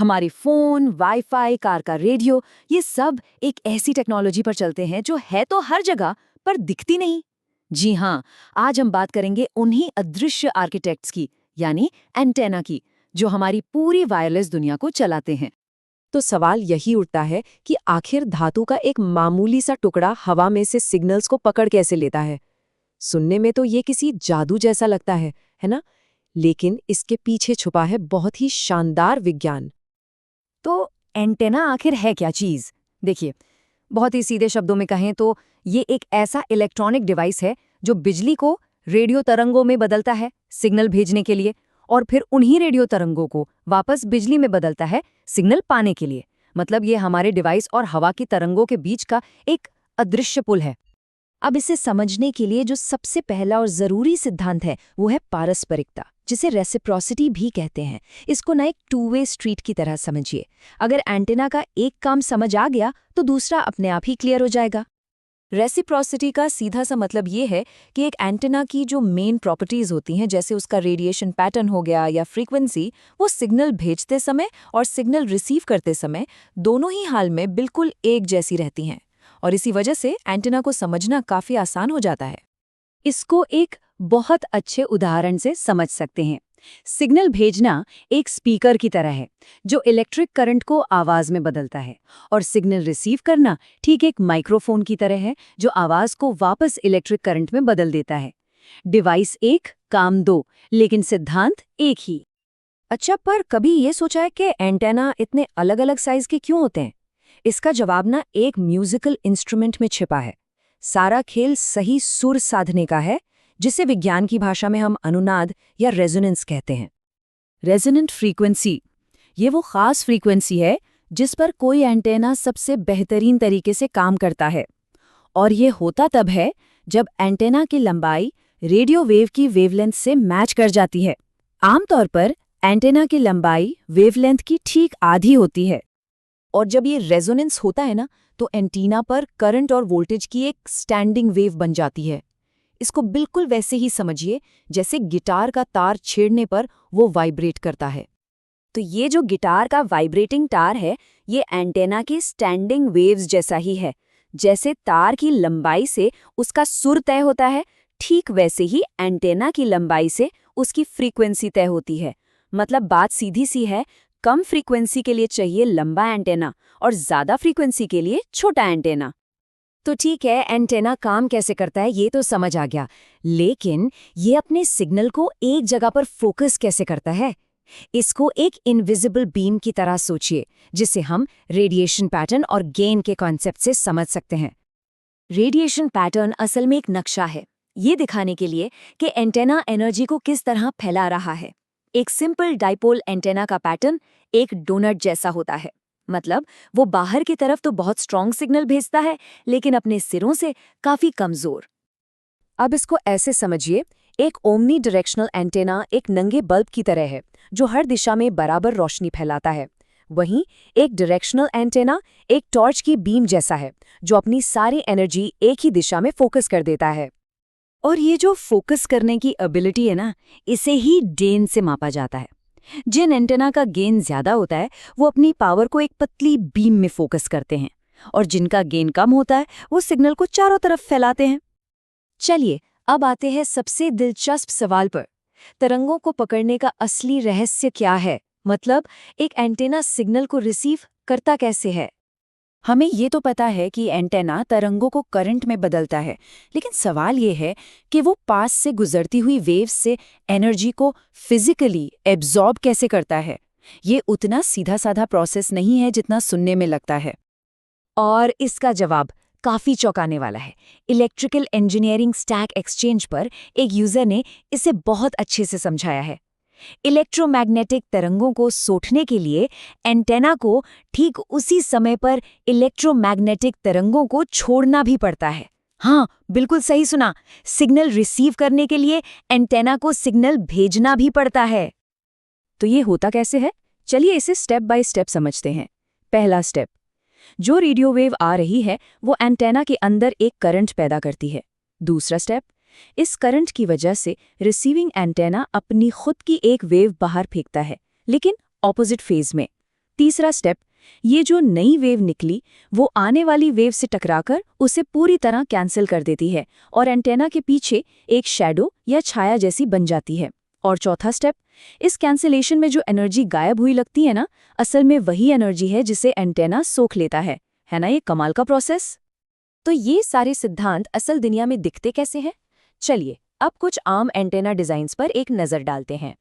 हमारे phone, wifi, car का radio, ये सब एक ऐसी टेक्नोलॉजी पर चलते हैं जो है तो हर जगह पर दिखती नहीं। जी हाँ, आज हम बात करेंगे उन्हीं अदृश्य आर्किटेक्ट्स की, यानी एंटेना की, जो हमारी पूरी वायरलेस दुनिया को चलाते हैं। तो सवाल यही उठता है कि आखिर धातु का एक मामूली सा टुकड़ा हवा में से सिग्नल्स को पकड़ कैसे लेता है। सुनने में तो ये किसी जादू जैसा लगता है ना? लेकिन इसके पीछे छुपा है बहुत ही शानदार विज्ञान। तो एंटेना आखिर है क्या चीज? देखिए, बहुत ही सीधे शब्दों में कहें तो ये एक ऐसा इलेक्ट्रॉनिक डिवाइस है जो बिजली को रेडियो तरंगों में बदलता है सिग्नल भेजने के लिए, और फिर उन्हीं रेडियो तरंगों को वापस बिजली में बदलता है सिग्नल पाने के लिए। मतलब ये हमारे डिवाइस और हवा की तरंगों के बीच का एक अदृश्य पुल है। अब इसे समझने के लिए जो सबसे पहला और जरूरी सिद्धांत है वो है पारस्परिकता, जिसे रेसिप्रोसिटी भी कहते हैं। इसको ना एक टू वे स्ट्रीट की तरह समझिए। अगर एंटेना का एक काम समझ आ गया तो दूसरा अपने आप ही क्लियर हो जाएगा। रेसिप्रोसिटी का सीधा सा मतलब ये है कि एक एंटेना की जो मेन प्रॉपर्टीज होती हैं, जैसे उसका रेडिएशन पैटर्न हो गया या फ्रीक्वेंसी, वो सिग्नल भेजते समय और सिग्नल रिसीव करते समय दोनों ही हाल में बिल्कुल एक जैसी रहती हैं। और इसी वजह से एंटेना को समझना काफी आसान हो जाता है। इसको एक बहुत अच्छे उदाहरण से समझ सकते हैं। सिग्नल भेजना एक स्पीकर की तरह है जो इलेक्ट्रिक करंट को आवाज में बदलता है, और सिग्नल रिसीव करना ठीक एक माइक्रोफोन की तरह है जो आवाज को वापस इलेक्ट्रिक करंट में बदल देता है। डिवाइस एक, काम दो, लेकिन सिद्धांत एक ही। अच्छा, पर कभी ये सोचा है कि एंटेना इतने अलग अलग साइज के क्यों होते हैं? इसका जवाब ना एक म्यूजिकल इंस्ट्रूमेंट में छिपा है। सारा खेल सही सुर साधने का है, जिसे विज्ञान की भाषा में हम अनुनाद या रेजोनेंस कहते हैं। रेजोनेंट फ्रीक्वेंसी, ये वो खास फ्रीक्वेंसी है जिस पर कोई एंटेना सबसे बेहतरीन तरीके से काम करता है। और ये होता तब है जब एंटेना की लंबाई रेडियो वेव की वेवलेंथ से मैच कर जाती है। आमतौर पर एंटेना की लंबाई वेवलेंथ की ठीक आधी होती है। और जब ये रेजोनेंस होता है ना, तो एंटीना पर करंट और वोल्टेज की एक स्टैंडिंग वेव बन जाती है। इसको बिल्कुल वैसे ही समझिए जैसे गिटार का तार छेड़ने पर वो वाइब्रेट करता है। तो ये जो गिटार का वाइब्रेटिंग तार है, ये एंटेना की स्टैंडिंग वेव्स जैसा ही है। जैसे तार की लंबाई से उसका सुर तय होता है, ठीक वैसे ही एंटेना की लंबाई से उसकी फ्रीक्वेंसी तय होती है। मतलब बात सीधी सी है, कम फ्रीक्वेंसी के लिए चाहिए लंबा एंटेना और ज्यादा फ्रीक्वेंसी के लिए छोटा एंटेना। तो ठीक है, एंटेना काम कैसे करता है ये तो समझ आ गया, लेकिन ये अपने सिग्नल को एक जगह पर फोकस कैसे करता है? इसको एक इनविजिबल बीम की तरह सोचिए, जिसे हम रेडिएशन पैटर्न और गेन के कॉन्सेप्ट से समझ सकते हैं। रेडिएशन पैटर्न असल में एक नक्शा है, ये दिखाने के लिए कि एंटेना एनर्जी को किस तरह फैला रहा है। एक सिंपल डाइपोल एंटेना का पैटर्न एक डोनट जैसा होता है। मतलब वो बाहर की तरफ तो बहुत स्ट्रॉन्ग सिग्नल भेजता है, लेकिन अपने सिरों से काफी कमजोर। अब इसको ऐसे समझिए, एक ओमनी डायरेक्शनल एंटेना एक नंगे बल्ब की तरह है जो हर दिशा में बराबर रोशनी फैलाता है। वहीं एक डायरेक्शनल एंटेना एक टॉर्च की बीम जैसा है जो अपनी सारी एनर्जी एक ही दिशा में फोकस कर देता है। और ये जो फोकस करने की एबिलिटी है ना, इसे ही गेन से मापा जाता है। जिन एंटेना का गेन ज्यादा होता है वो अपनी पावर को एक पतली बीम में फोकस करते हैं, और जिनका गेन कम होता है वो सिग्नल को चारों तरफ फैलाते हैं। चलिए अब आते हैं सबसे दिलचस्प सवाल पर। तरंगों को पकड़ने का असली रहस्य क्या है? मतलब एक एंटेना सिग्नल को रिसीव करता कैसे है? हमें ये तो पता है कि एंटेना तरंगों को करंट में बदलता है, लेकिन सवाल ये है कि वो पास से गुजरती हुई वेव्स से एनर्जी को फिजिकली एब्जॉर्ब कैसे करता है। ये उतना सीधा साधा प्रोसेस नहीं है जितना सुनने में लगता है। और इसका जवाब काफी चौंकाने वाला है। इलेक्ट्रिकल इंजीनियरिंग स्टैक एक्सचेंज पर एक यूजर ने इसे बहुत अच्छे से समझाया है। इलेक्ट्रोमैग्नेटिक तरंगों को सोखने के लिए एंटेना को ठीक उसी समय पर इलेक्ट्रोमैग्नेटिक तरंगों को छोड़ना भी पड़ता है। हाँ, बिल्कुल सही सुना। सिग्नल रिसीव करने के लिए एंटेना को सिग्नल भेजना भी पड़ता है। तो ये होता कैसे है? चलिए इसे स्टेप बाय स्टेप समझते हैं। पहला स्टेप, जो रेडियो वेव आ रही है वो एंटेना के अंदर एक करंट पैदा करती है। दूसरा स्टेप, इस करंट की वजह से रिसीविंग एंटेना अपनी खुद की एक वेव बाहर फेंकता है, लेकिन ऑपोजिट फेज में। तीसरा स्टेप, ये जो नई वेव निकली वो आने वाली वेव से टकराकर उसे पूरी तरह कैंसिल कर देती है और एंटेना के पीछे एक शैडो या छाया जैसी बन जाती है। और चौथा स्टेप, इस कैंसिलेशन में जो एनर्जी गायब हुई लगती है ना, असल में वही एनर्जी है जिसे एंटेना सोख लेता है ना? ये कमाल का प्रोसेस। तो ये सारे सिद्धांत असल दुनिया में दिखते कैसे हैं? चलिए अब कुछ आम एंटेना डिजाइन्स पर एक नज़र डालते हैं।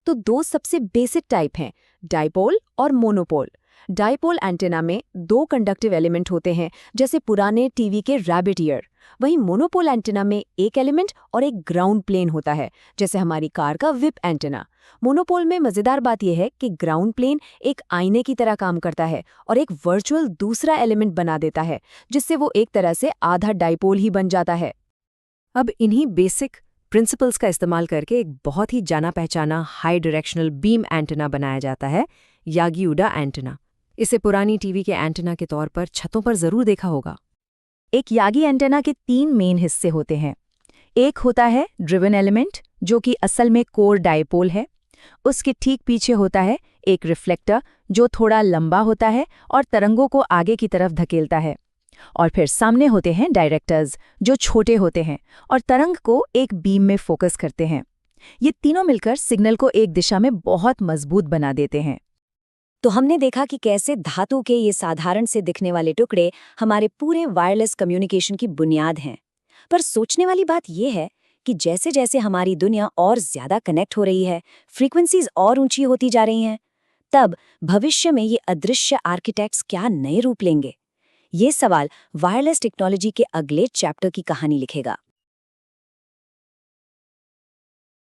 तो दो सबसे बेसिक टाइप हैं, डाइपोल और मोनोपोल। डाइपोल एंटेना में दो कंडक्टिव एलिमेंट होते हैं, जैसे पुराने टीवी के रैबिट ईयर। वहीं मोनोपोल एंटेना में एक एलिमेंट और एक ग्राउंड प्लेन होता है, जैसे हमारी कार का विप एंटेना। मोनोपोल में मजेदार बात यह है कि ग्राउंड प्लेन एक आईने की तरह काम करता है और एक वर्चुअल दूसरा एलिमेंट बना देता है, जिससे वो एक तरह से आधा डाइपोल ही बन जाता है। अब इन्हीं बेसिक प्रिंसिपल्स का इस्तेमाल करके एक बहुत ही जाना पहचाना हाई डायरेक्शनल बीम एंटेना बनाया जाता है, यागी उडा एंटेना। इसे पुरानी टीवी के एंटेना के तौर पर छतों पर जरूर देखा होगा। एक यागी एंटेना के 3 मेन हिस्से होते हैं। एक होता है ड्रिवन एलिमेंट, जो कि असल में कोर डाइपोल है। उसके ठीक पीछे होता है एक रिफ्लेक्टर, जो थोड़ा लंबा होता है और तरंगों को आगे की तरफ धकेलता है। और फिर सामने होते हैं डायरेक्टर्स, जो छोटे होते हैं और तरंग को एक बीम में फोकस करते हैं। ये तीनों मिलकर सिग्नल को एक दिशा में बहुत मजबूत बना देते हैं। तो हमने देखा कि कैसे धातु के ये साधारण से दिखने वाले टुकड़े हमारे पूरे वायरलेस कम्युनिकेशन की बुनियाद हैं। पर सोचने वाली बात यह है कि जैसे जैसे हमारी दुनिया और ज्यादा कनेक्ट हो रही है, फ्रीक्वेंसीज और ऊंची होती जा रही हैं, तब भविष्य में ये अदृश्य आर्किटेक्ट्स क्या नए रूप लेंगे? ये सवाल वायरलेस टेक्नोलॉजी के अगले चैप्टर की कहानी लिखेगा।